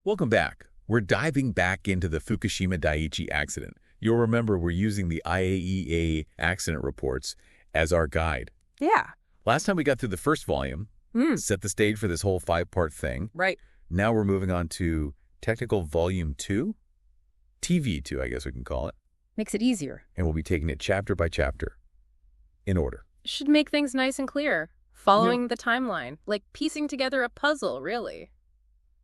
Welcome back. We're diving back into the Fukushima Daiichi accident. You'll remember we're using the IAEA accident reports as our guide. Yeah. Last time we got through the first volume, set the stage for this whole 5-part thing. Right. Now we're moving on to Technical Volume 2? TV2, I guess we can call it. Makes it easier. And we'll be taking it chapter by chapter, in order. Should make things nice and clear. Following the timeline. Like piecing together a puzzle, really.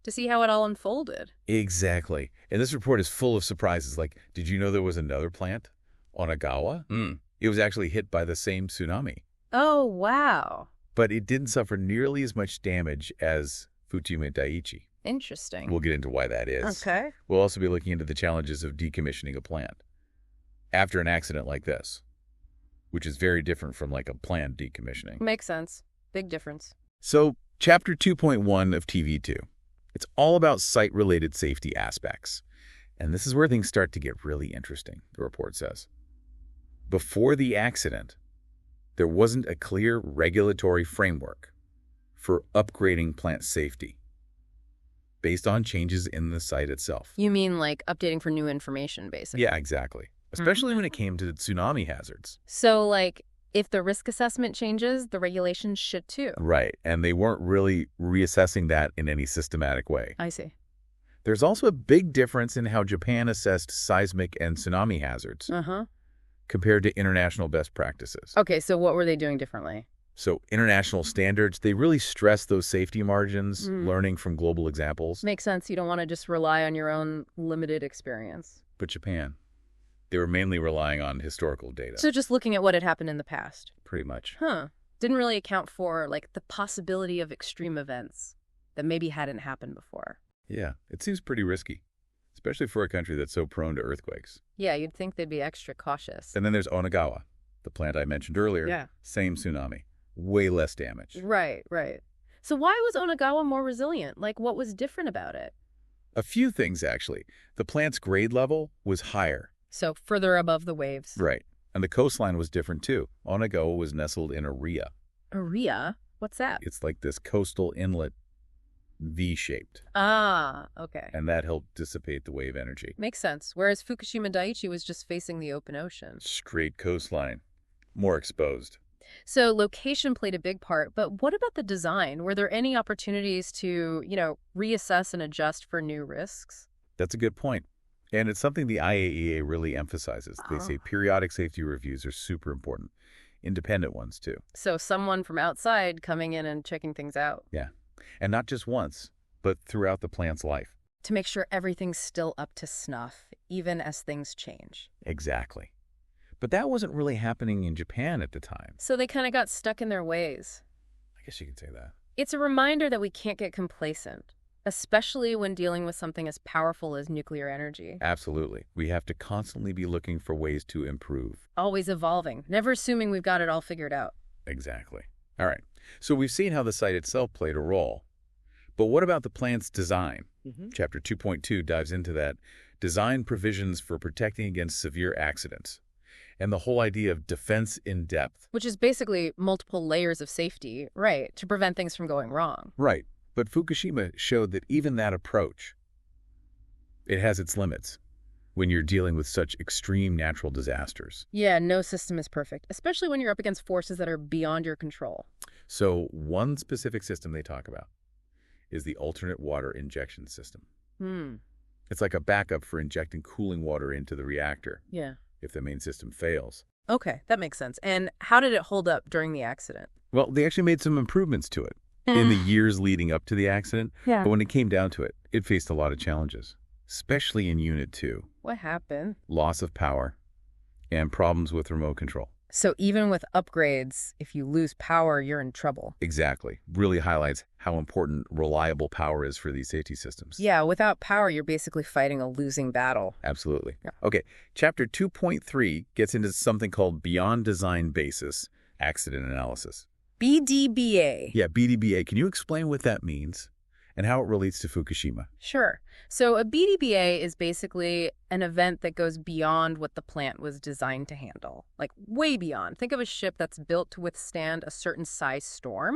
To see how it all unfolded. Exactly. And this report is full of surprises. Like, did you know there was another plant, Onagawa? It was actually hit by the same tsunami. Oh, wow. But it didn't suffer nearly as much damage as Fukushima Daiichi. Interesting. We'll get into why that is. Okay. We'll also be looking into the challenges of decommissioning a plant after an accident like this, which is very different from like a planned decommissioning. Makes sense. Big difference. So, Chapter 2.1 of TV2. It's all about site-related safety aspects. And this is where things start to get really interesting, the report says. Before the accident, there wasn't a clear regulatory framework for upgrading plant safety based on changes in the site itself. You mean like updating for new information, basically? Yeah, exactly. Especially when it came to tsunami hazards. So, like, if the risk assessment changes, the regulations should too. Right, and they weren't really reassessing that in any systematic way. I see. There's also a big difference in how Japan assessed seismic and tsunami hazards compared to international best practices. Okay, so what were they doing differently? So international standards, they really stress those safety margins, learning from global examples. Makes sense. You don't want to just rely on your own limited experience. But Japan, they were mainly relying on historical data. So just looking at what had happened in the past. Pretty much. Didn't really account for, like, the possibility of extreme events that maybe hadn't happened before. Yeah, it seems pretty risky, especially for a country that's so prone to earthquakes. Yeah, you'd think they'd be extra cautious. And then there's Onagawa, the plant I mentioned earlier. Yeah. Same tsunami. Way less damage. Right. So why was Onagawa more resilient? Like, what was different about it? A few things, actually. The plant's grade level was higher. So further above the waves. Right. And the coastline was different, too. Onagawa was nestled in a ria. A ria? What's that? It's like this coastal inlet, V-shaped. Ah, okay. And that helped dissipate the wave energy. Makes sense. Whereas Fukushima Daiichi was just facing the open ocean. Straight coastline. More exposed. So location played a big part, but what about the design? Were there any opportunities to, reassess and adjust for new risks? That's a good point. And it's something the IAEA really emphasizes. They say periodic safety reviews are super important. Independent ones, too. So someone from outside coming in and checking things out. Yeah. And not just once, but throughout the plant's life. To make sure everything's still up to snuff, even as things change. Exactly. But that wasn't really happening in Japan at the time. So they kind of got stuck in their ways. I guess you could say that. It's a reminder that we can't get complacent, especially when dealing with something as powerful as nuclear energy. Absolutely. We have to constantly be looking for ways to improve. Always evolving, never assuming we've got it all figured out. Exactly. All right. So we've seen how the site itself played a role. But what about the plant's design? Chapter 2.2 dives into that. Design provisions for protecting against severe accidents. And the whole idea of defense in depth. Which is basically multiple layers of safety, right, to prevent things from going wrong. Right. But Fukushima showed that even that approach, it has its limits when you're dealing with such extreme natural disasters. Yeah, no system is perfect, especially when you're up against forces that are beyond your control. So one specific system they talk about is the alternate water injection system. It's like a backup for injecting cooling water into the reactor. Yeah. If the main system fails. Okay, that makes sense. And how did it hold up during the accident? Well, they actually made some improvements to it in the years leading up to the accident. Yeah. But when it came down to it, it faced a lot of challenges, especially in Unit 2. What happened? Loss of power and problems with remote control. So even with upgrades, if you lose power, you're in trouble. Exactly. Really highlights how important reliable power is for these safety systems. Yeah, without power, you're basically fighting a losing battle. Absolutely. Yeah. Okay, Chapter 2.3 gets into something called Beyond Design Basis Accident Analysis. BDBA. Yeah, BDBA. Can you explain what that means? and how it relates to Fukushima. Sure. So a BDBA is basically an event that goes beyond what the plant was designed to handle, like way beyond. Think of a ship that's built to withstand a certain size storm,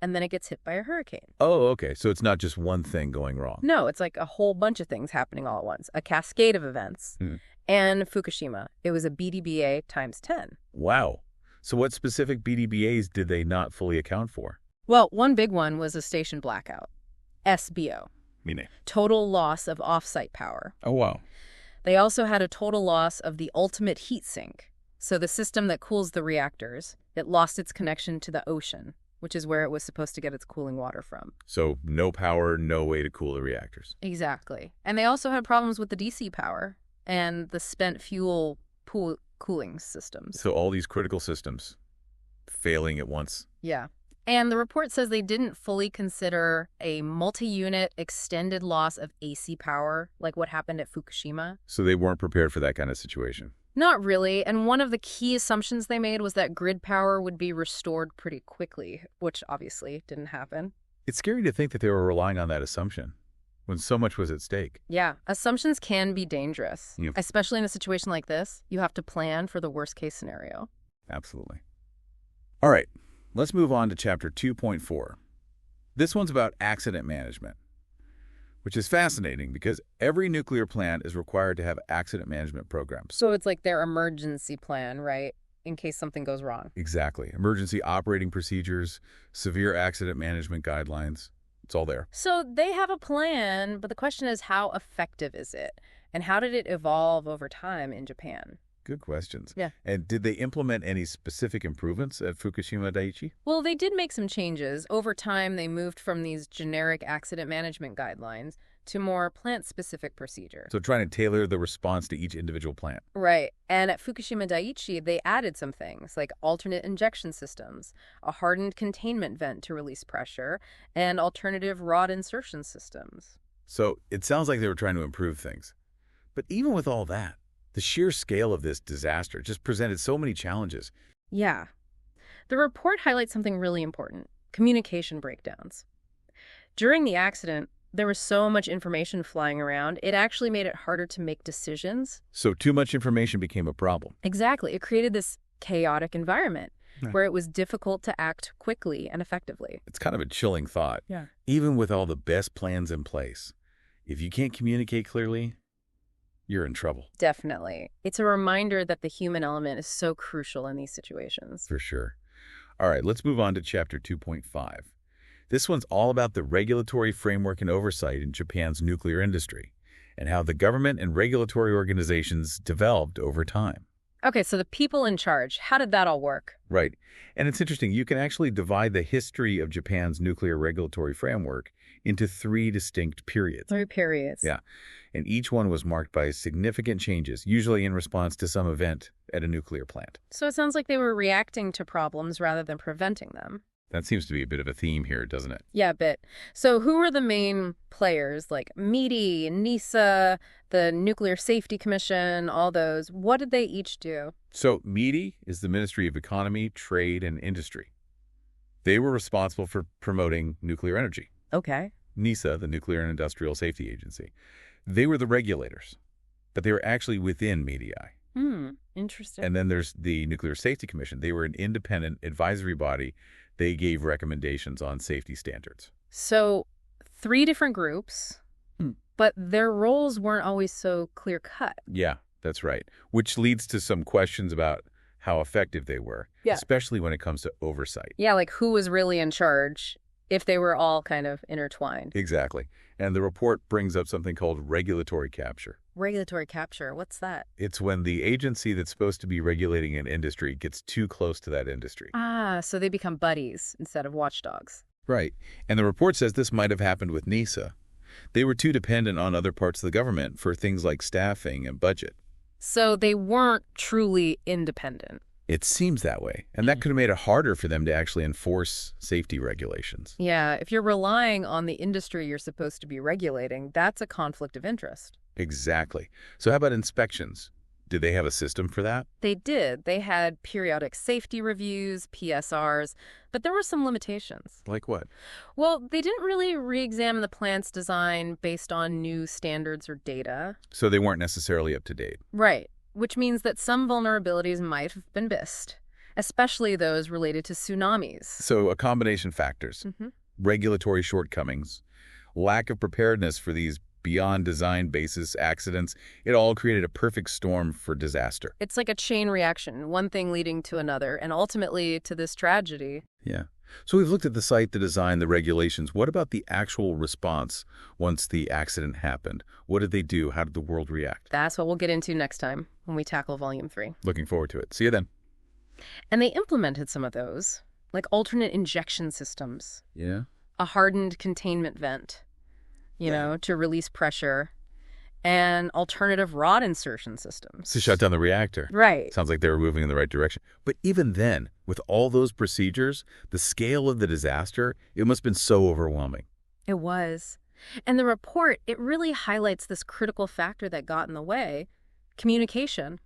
and then it gets hit by a hurricane. Oh, okay. So it's not just one thing going wrong. No, it's like a whole bunch of things happening all at once, a cascade of events. And Fukushima, it was a BDBA times 10. Wow. So what specific BDBAs did they not fully account for? Well, one big one was a station blackout, SBO, Meaning? total loss of off-site power. Oh, wow. They also had a total loss of the ultimate heat sink. So the system that cools the reactors, it lost its connection to the ocean, which is where it was supposed to get its cooling water from. So no power, no way to cool the reactors. Exactly. And they also had problems with the DC power and the spent fuel pool cooling systems. So all these critical systems failing at once. Yeah. And the report says they didn't fully consider a multi-unit extended loss of AC power, like what happened at Fukushima. So they weren't prepared for that kind of situation. Not really. And one of the key assumptions they made was that grid power would be restored pretty quickly, which obviously didn't happen. It's scary to think that they were relying on that assumption when so much was at stake. Yeah, assumptions can be dangerous, Yep. especially in a situation like this. You have to plan for the worst case scenario. Absolutely. All right, let's move on to Chapter 2.4. This one's about accident management, which is fascinating because every nuclear plant is required to have accident management programs. So it's like their emergency plan, right? In case something goes wrong. Exactly. Emergency operating procedures, severe accident management guidelines. It's all there. So they have a plan, but the question is, how effective is it? And how did it evolve over time in Japan? Good questions. Yeah. And did they implement any specific improvements at Fukushima Daiichi? Well, they did make some changes. Over time, they moved from these generic accident management guidelines to more plant-specific procedures. So trying to tailor the response to each individual plant. Right. And at Fukushima Daiichi, they added some things like alternate injection systems, a hardened containment vent to release pressure, and alternative rod insertion systems. So it sounds like they were trying to improve things. But even with all that, the sheer scale of this disaster just presented so many challenges. Yeah. The report highlights something really important: communication breakdowns. During the accident, there was so much information flying around, it actually made it harder to make decisions. So too much information became a problem. Exactly. It created this chaotic environment Right. where it was difficult to act quickly and effectively. It's kind of a chilling thought. Yeah. Even with all the best plans in place, if you can't communicate clearly, you're in trouble. Definitely. It's a reminder that the human element is so crucial in these situations. For sure. All right, let's move on to Chapter 2.5. This one's all about the regulatory framework and oversight in Japan's nuclear industry and how the government and regulatory organizations developed over time. Okay, so the people in charge, how did that all work? Right. And it's interesting, you can actually divide the history of Japan's nuclear regulatory framework into 3 distinct periods. 3 periods. Yeah. And each one was marked by significant changes, usually in response to some event at a nuclear plant. So it sounds like they were reacting to problems rather than preventing them. That seems to be a bit of a theme here, doesn't it? Yeah, a bit. So who were the main players, like METI, NISA, the Nuclear Safety Commission, all those? What did they each do? So METI is the Ministry of Economy, Trade, and Industry. They were responsible for promoting nuclear energy. Okay. NISA, the Nuclear and Industrial Safety Agency. They were the regulators, but they were actually within METI. Interesting. And then there's the Nuclear Safety Commission. They were an independent advisory body. They gave recommendations on safety standards. So 3 different groups, but their roles weren't always so clear-cut. Yeah, that's right. Which leads to some questions about how effective they were, especially when it comes to oversight. Yeah, like who was really in charge if they were all kind of intertwined. Exactly. And the report brings up something called regulatory capture. Regulatory capture, what's that? It's when the agency that's supposed to be regulating an industry gets too close to that industry. Ah, so they become buddies instead of watchdogs. Right. And the report says this might have happened with NISA. They were too dependent on other parts of the government for things like staffing and budget. So they weren't truly independent. It seems that way. And that could have made it harder for them to actually enforce safety regulations. Yeah, if you're relying on the industry you're supposed to be regulating, that's a conflict of interest. Exactly. So how about inspections? Did they have a system for that? They did. They had periodic safety reviews, PSRs, but there were some limitations. Like what? Well, they didn't really re-examine the plant's design based on new standards or data. So they weren't necessarily up to date. Right, which means that some vulnerabilities might have been missed, especially those related to tsunamis. So a combination factors, regulatory shortcomings, lack of preparedness for these beyond design basis accidents, it all created a perfect storm for disaster. It's like a chain reaction, one thing leading to another, and ultimately to this tragedy. Yeah. So we've looked at the site, the design, the regulations. What about the actual response once the accident happened? What did they do? How did the world react? That's what we'll get into next time when we tackle Volume 3. Looking forward to it. See you then. And they implemented some of those, like alternate injection systems, Yeah. a hardened containment vent, to release pressure, and alternative rod insertion systems. To shut down the reactor. Right. Sounds like they were moving in the right direction. But even then, with all those procedures, the scale of the disaster, it must have been so overwhelming. It was. And the report, it really highlights this critical factor that got in the way: communication.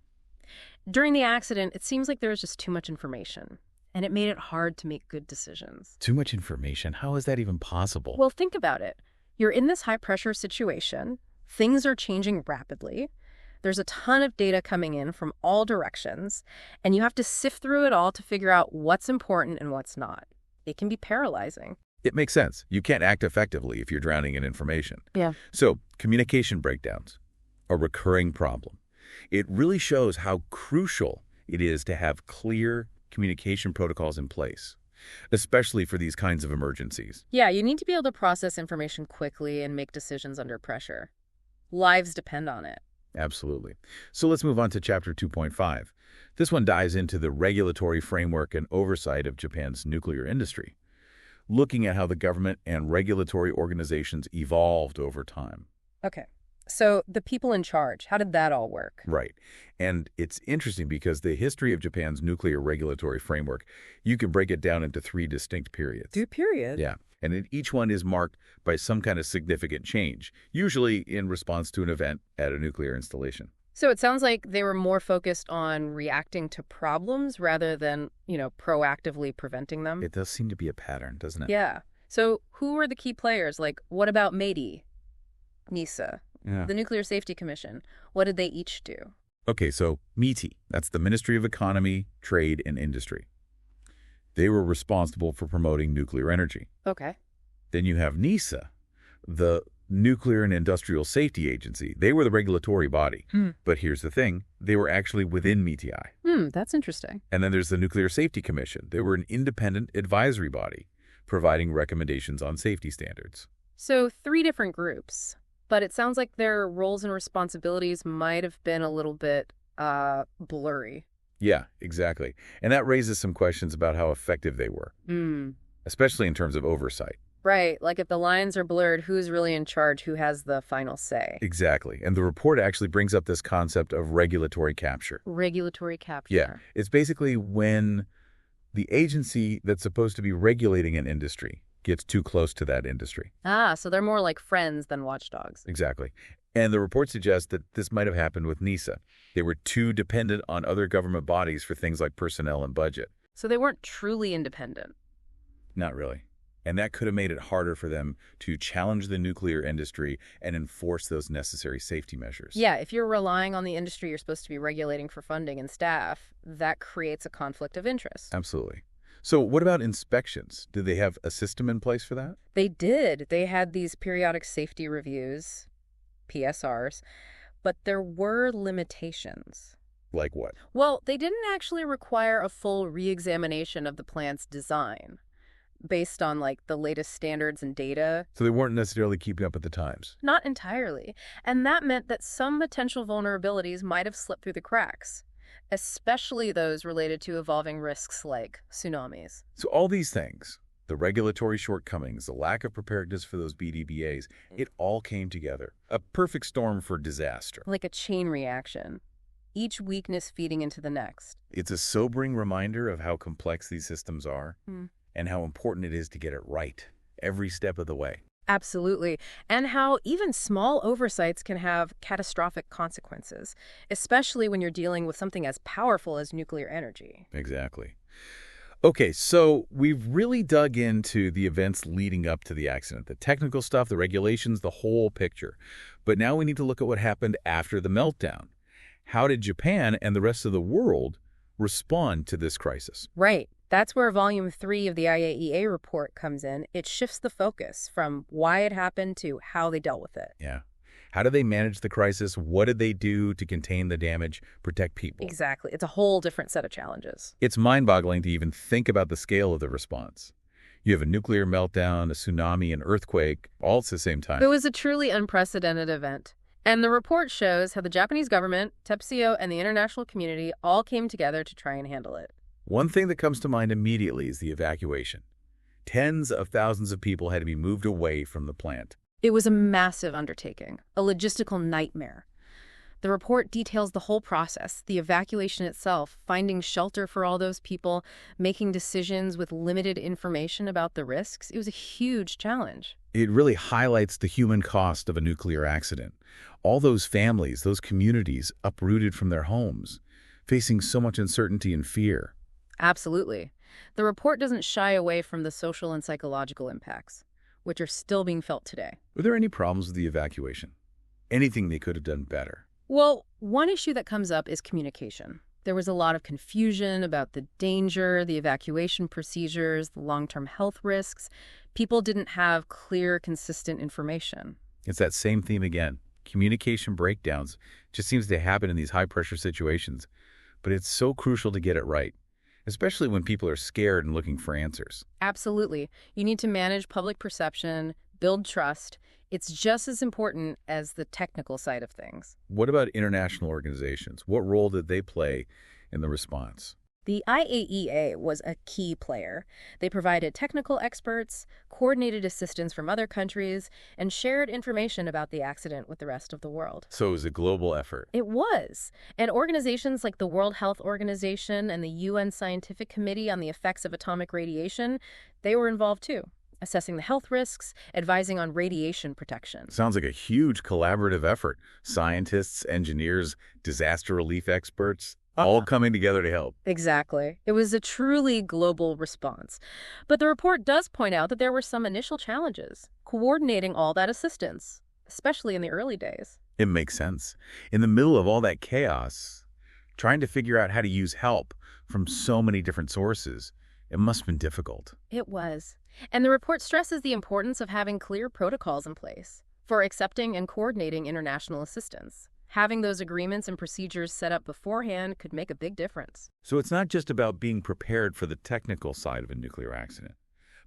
During the accident, it seems like there was just too much information, and it made it hard to make good decisions. Too much information? How is that even possible? Well, think about it. You're in this high-pressure situation. Things are changing rapidly. There's a ton of data coming in from all directions, and you have to sift through it all to figure out what's important and what's not. It can be paralyzing. It makes sense. You can't act effectively if you're drowning in information. Yeah. So, communication breakdowns, a recurring problem. It really shows how crucial it is to have clear communication protocols in place, especially for these kinds of emergencies. Yeah, you need to be able to process information quickly and make decisions under pressure. Lives depend on it. Absolutely. So let's move on to Chapter 2.5. This one dives into the regulatory framework and oversight of Japan's nuclear industry, looking at how the government and regulatory organizations evolved over time. Okay. So the people in charge, how did that all work? Right. And it's interesting because the history of Japan's nuclear regulatory framework, you can break it down into 3 distinct periods. Period? Yeah. And each one is marked by some kind of significant change, usually in response to an event at a nuclear installation. So it sounds like they were more focused on reacting to problems rather than, proactively preventing them. It does seem to be a pattern, doesn't it? Yeah. So who were the key players? Like, what about METI, NISA, the Nuclear Safety Commission? What did they each do? Okay, so METI, that's the Ministry of Economy, Trade, and Industry. They were responsible for promoting nuclear energy. Okay. Then you have NISA, the Nuclear and Industrial Safety Agency. They were the regulatory body. But here's the thing, they were actually within METI. That's interesting. And then there's the Nuclear Safety Commission. They were an independent advisory body, providing recommendations on safety standards. So 3 different groups, but it sounds like their roles and responsibilities might have been a little bit blurry. Yeah, exactly. And that raises some questions about how effective they were, especially in terms of oversight. Right, like if the lines are blurred, who's really in charge, who has the final say? Exactly. And the report actually brings up this concept of regulatory capture. Regulatory capture. Yeah, it's basically when the agency that's supposed to be regulating an industry gets too close to that industry. So they're more like friends than watchdogs. Exactly. And the report suggests that this might have happened with NISA. They were too dependent on other government bodies for things like personnel and budget. So they weren't truly independent. Not really. And that could have made it harder for them to challenge the nuclear industry and enforce those necessary safety measures. Yeah, if you're relying on the industry you're supposed to be regulating for funding and staff, that creates a conflict of interest. Absolutely. So what about inspections? Did they have a system in place for that? They did. They had these periodic safety reviews, PSRs, but there were limitations. Like what? Well, they didn't actually require a full re-examination of the plant's design based on, the latest standards and data. So they weren't necessarily keeping up with the times? Not entirely. And that meant that some potential vulnerabilities might have slipped through the cracks, especially those related to evolving risks like tsunamis. So all these things, the regulatory shortcomings, the lack of preparedness for those BDBAs, it all came together. A perfect storm for disaster. Like a chain reaction, each weakness feeding into the next. It's a sobering reminder of how complex these systems are and how important it is to get it right every step of the way. Absolutely. And how even small oversights can have catastrophic consequences, especially when you're dealing with something as powerful as nuclear energy. Exactly. Okay, so we've really dug into the events leading up to the accident, the technical stuff, the regulations, the whole picture. But now we need to look at what happened after the meltdown. How did Japan and the rest of the world respond to this crisis? Right. That's where Volume 3 of the IAEA report comes in. It shifts the focus from why it happened to how they dealt with it. Yeah. How did they manage the crisis? What did they do to contain the damage, protect people? Exactly. It's a whole different set of challenges. It's mind-boggling to even think about the scale of the response. You have a nuclear meltdown, a tsunami, an earthquake, all at the same time. It was a truly unprecedented event. And the report shows how the Japanese government, TEPCO, and the international community all came together to try and handle it. One thing that comes to mind immediately is the evacuation. Tens of thousands of people had to be moved away from the plant. It was a massive undertaking, a logistical nightmare. The report details the whole process, the evacuation itself, finding shelter for all those people, making decisions with limited information about the risks. It was a huge challenge. It really highlights the human cost of a nuclear accident. All those families, those communities uprooted from their homes, facing so much uncertainty and fear. Absolutely. The report doesn't shy away from the social and psychological impacts, which are still being felt today. Were there any problems with the evacuation? Anything they could have done better? Well, one issue that comes up is communication. There was a lot of confusion about the danger, the evacuation procedures, the long-term health risks. People didn't have clear, consistent information. It's that same theme again. Communication breakdowns just seems to happen in these high-pressure situations. But it's so crucial to get it right, especially when people are scared and looking for answers. Absolutely. You need to manage public perception, build trust. It's just as important as the technical side of things. What about international organizations? What role did they play in the response? The IAEA was a key player. They provided technical experts, coordinated assistance from other countries, and shared information about the accident with the rest of the world. So it was a global effort. It was. And organizations like the World Health Organization and the UN Scientific Committee on the Effects of Atomic Radiation, they were involved too, assessing the health risks, advising on radiation protection. Sounds like a huge collaborative effort. Scientists, engineers, disaster relief experts, all coming together to help. Exactly. It was a truly global response. But the report does point out that there were some initial challenges, coordinating all that assistance, especially in the early days. It makes sense. In the middle of all that chaos, trying to figure out how to use help from so many different sources, it must have been difficult. It was. And the report stresses the importance of having clear protocols in place for accepting and coordinating international assistance. Having those agreements and procedures set up beforehand could make a big difference. So it's not just about being prepared for the technical side of a nuclear accident,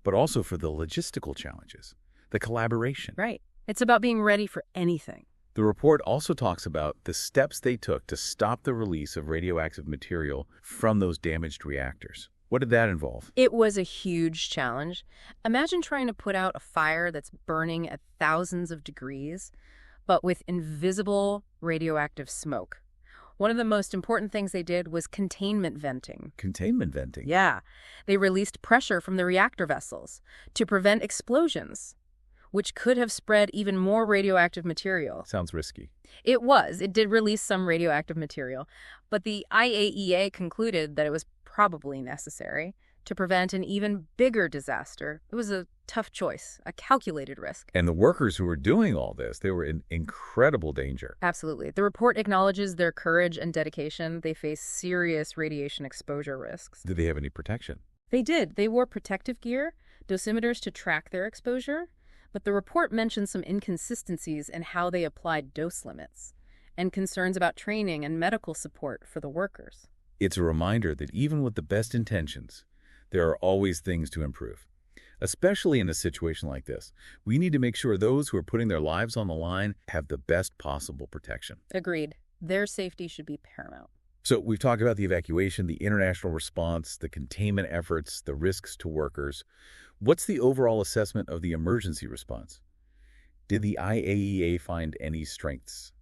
but also for the logistical challenges, the collaboration. Right. It's about being ready for anything. The report also talks about the steps they took to stop the release of radioactive material from those damaged reactors. What did that involve? It was a huge challenge. Imagine trying to put out a fire that's burning at thousands of degrees, but with invisible radioactive smoke. One of the most important things they did was containment venting. Containment venting? Yeah. They released pressure from the reactor vessels to prevent explosions, which could have spread even more radioactive material. Sounds risky. It was. It did release some radioactive material, but the IAEA concluded that it was probably necessary to prevent an even bigger disaster. It was a tough choice, a calculated risk. And the workers who were doing all this, they were in incredible danger. Absolutely. The report acknowledges their courage and dedication. They face serious radiation exposure risks. Did they have any protection? They did. They wore protective gear, dosimeters to track their exposure, but the report mentioned some inconsistencies in how they applied dose limits and concerns about training and medical support for the workers. It's a reminder that even with the best intentions, there are always things to improve. Especially in a situation like this, we need to make sure those who are putting their lives on the line have the best possible protection. Agreed. Their safety should be paramount. So we've talked about the evacuation, the international response, the containment efforts, the risks to workers. What's the overall assessment of the emergency response? Did the IAEA find any strengths?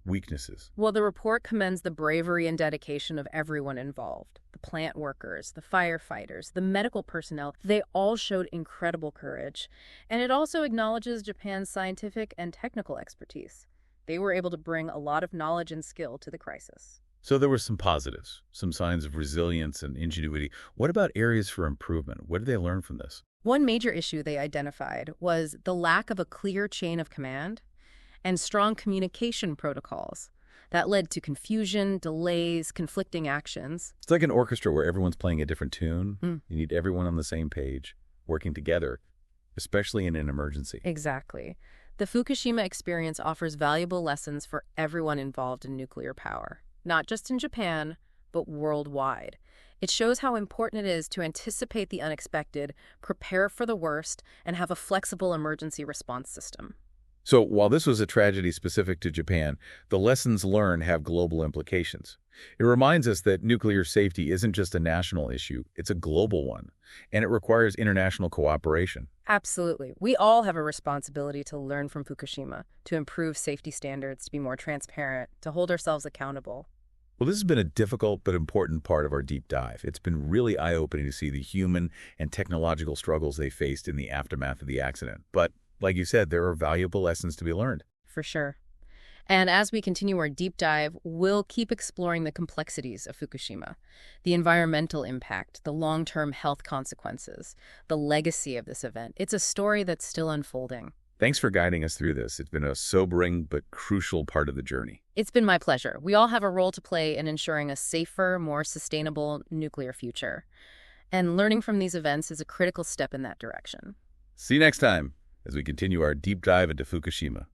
weaknesses? Well, the report commends the bravery and dedication of everyone involved. The plant workers, the firefighters, the medical personnel, they all showed incredible courage. And it also acknowledges Japan's scientific and technical expertise. They were able to bring a lot of knowledge and skill to the crisis. So there were some positives, some signs of resilience and ingenuity. What about areas for improvement? What did they learn from this? One major issue they identified was the lack of a clear chain of command and strong communication protocols that led to confusion, delays, conflicting actions. It's like an orchestra where everyone's playing a different tune. Mm. You need everyone on the same page, working together, especially in an emergency. Exactly. The Fukushima experience offers valuable lessons for everyone involved in nuclear power, not just in Japan, but worldwide. It shows how important it is to anticipate the unexpected, prepare for the worst, and have a flexible emergency response system. So while this was a tragedy specific to Japan, the lessons learned have global implications. It reminds us that nuclear safety isn't just a national issue, it's a global one, and it requires international cooperation. Absolutely. We all have a responsibility to learn from Fukushima, to improve safety standards, to be more transparent, to hold ourselves accountable. Well, this has been a difficult but important part of our deep dive. It's been really eye-opening to see the human and technological struggles they faced in the aftermath of the accident. But, like you said, there are valuable lessons to be learned. For sure. And as we continue our deep dive, we'll keep exploring the complexities of Fukushima, the environmental impact, the long-term health consequences, the legacy of this event. It's a story that's still unfolding. Thanks for guiding us through this. It's been a sobering but crucial part of the journey. It's been my pleasure. We all have a role to play in ensuring a safer, more sustainable nuclear future. And learning from these events is a critical step in that direction. See you next time as we continue our deep dive into Fukushima.